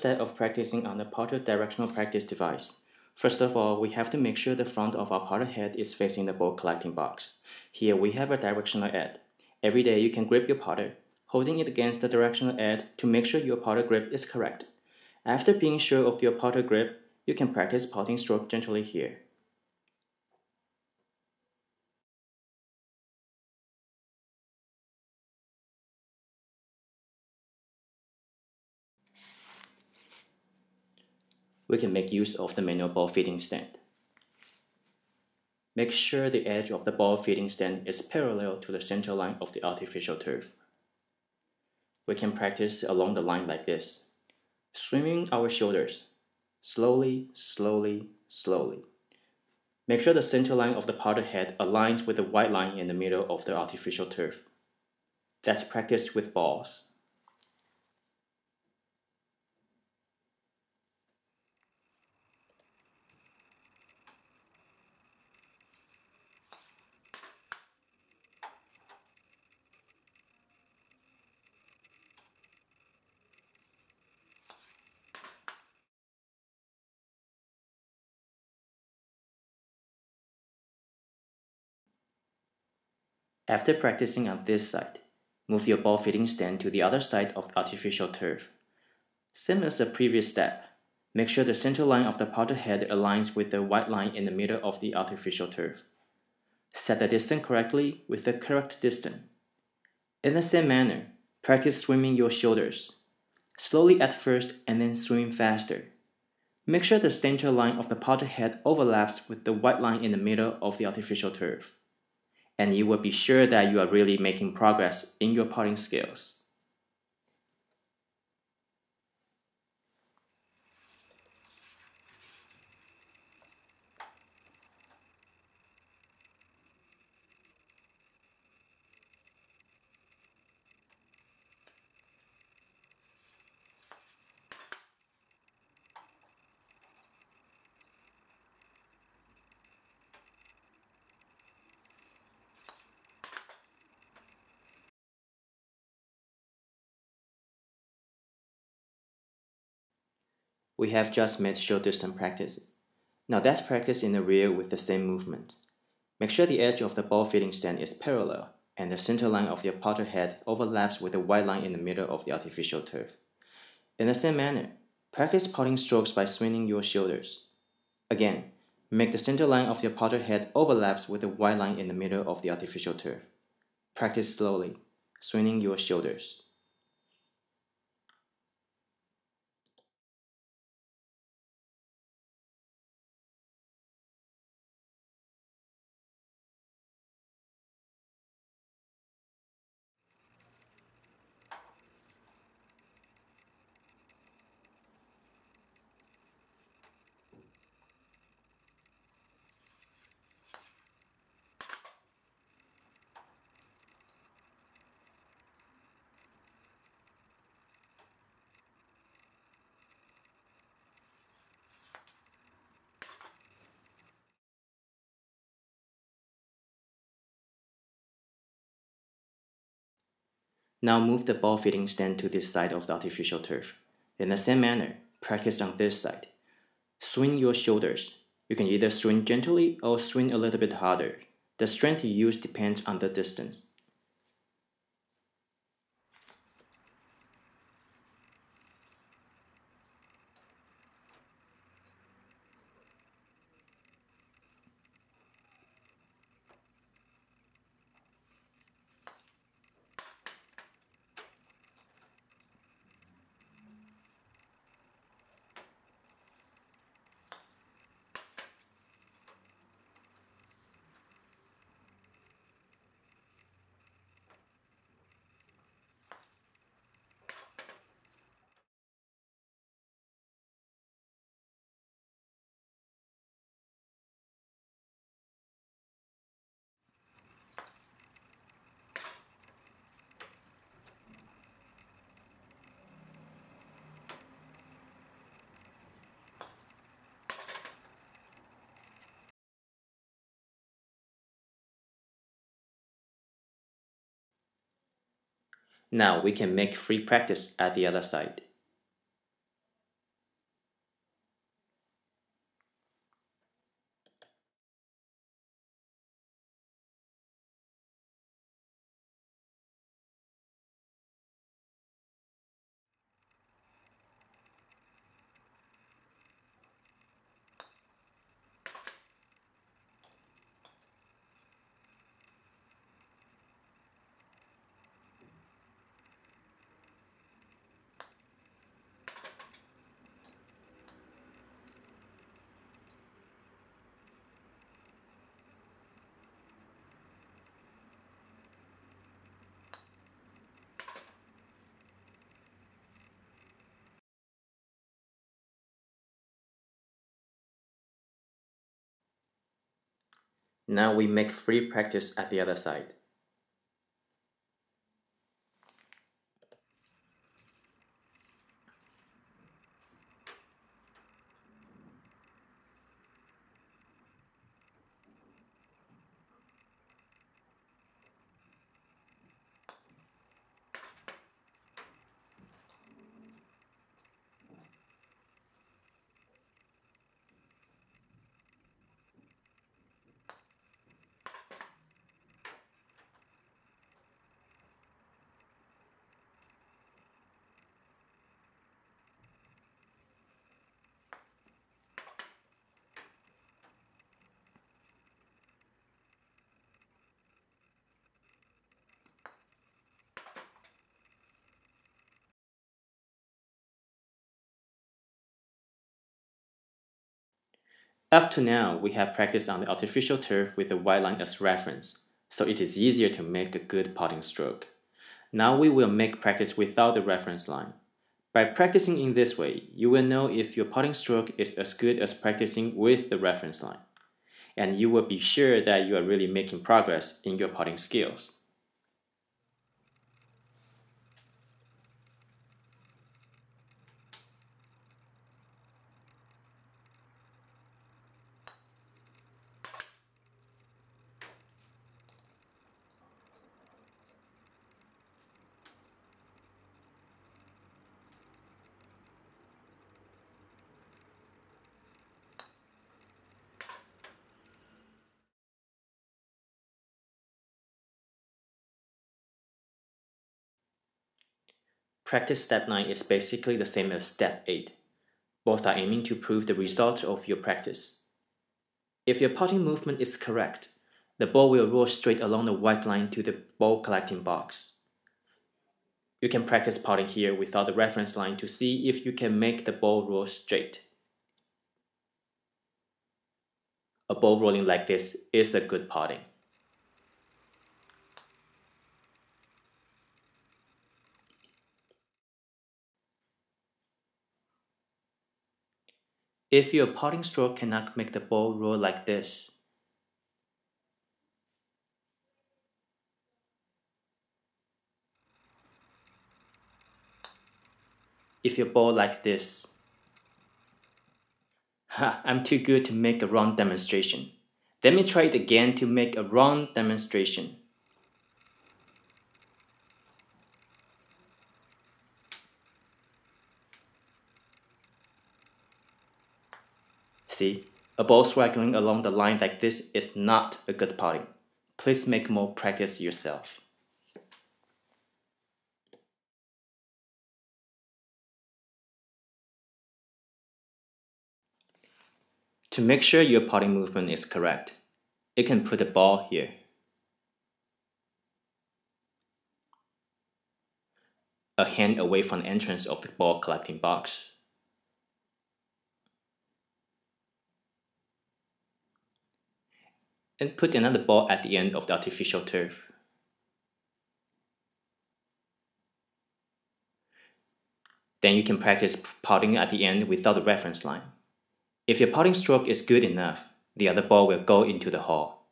step of practicing on the potter directional practice device. First of all, we have to make sure the front of our potter head is facing the ball collecting box. Here we have a directional head. Every day you can grip your potter, holding it against the directional head to make sure your potter grip is correct. After being sure of your potter grip, you can practice potting stroke gently here. We can make use of the manual ball feeding stand. Make sure the edge of the ball feeding stand is parallel to the center line of the artificial turf. We can practice along the line like this, swinging our shoulders, slowly, slowly, slowly. Make sure the center line of the potter head aligns with the white line in the middle of the artificial turf. That's practice with balls. After practicing on this side, move your ball feeding stand to the other side of the artificial turf. Same as the previous step, make sure the center line of the potter head aligns with the white line in the middle of the artificial turf. Set the distance correctly with the correct distance. In the same manner, practice swimming your shoulders. Slowly at first and then swim faster. Make sure the center line of the potter head overlaps with the white line in the middle of the artificial turf. And you will be sure that you are really making progress in your potting skills. We have just made short distance practices. Now let's practice in the rear with the same movement. Make sure the edge of the ball feeding stand is parallel and the center line of your potter head overlaps with the white line in the middle of the artificial turf. In the same manner, practice potting strokes by swinging your shoulders. Again, make the center line of your potter head overlaps with the white line in the middle of the artificial turf. Practice slowly, swinging your shoulders. Now move the ball feeding stand to this side of the artificial turf. In the same manner, practice on this side. Swing your shoulders. You can either swing gently or swing a little bit harder. The strength you use depends on the distance. Now we can make free practice at the other side. Now we make free practice at the other side. Up to now, we have practiced on the artificial turf with the white line as reference, so it is easier to make a good putting stroke. Now we will make practice without the reference line. By practicing in this way, you will know if your putting stroke is as good as practicing with the reference line, and you will be sure that you are really making progress in your putting skills. Practice step 9 is basically the same as step 8. Both are aiming to prove the result of your practice. If your putting movement is correct, the ball will roll straight along the white line to the ball collecting box. You can practice putting here without the reference line to see if you can make the ball roll straight. A ball rolling like this is a good putting. If your putting stroke cannot make the ball roll like this, if your ball like this, I'm too good to make a wrong demonstration. Let me try it again to make a wrong demonstration. See, a ball straggling along the line like this is not a good putting. Please make more practice yourself. To make sure your putting movement is correct, you can put the ball here. A hand away from the entrance of the ball collecting box. And put another ball at the end of the artificial turf. Then you can practice putting at the end without the reference line. If your putting stroke is good enough, the other ball will go into the hole.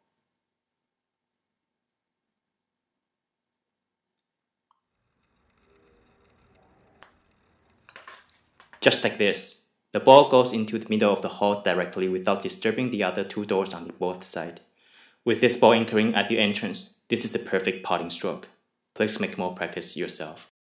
Just like this, the ball goes into the middle of the hole directly without disturbing the other two doors on both sides. With this ball anchoring at the entrance, this is a perfect putting stroke. Please make more practice yourself.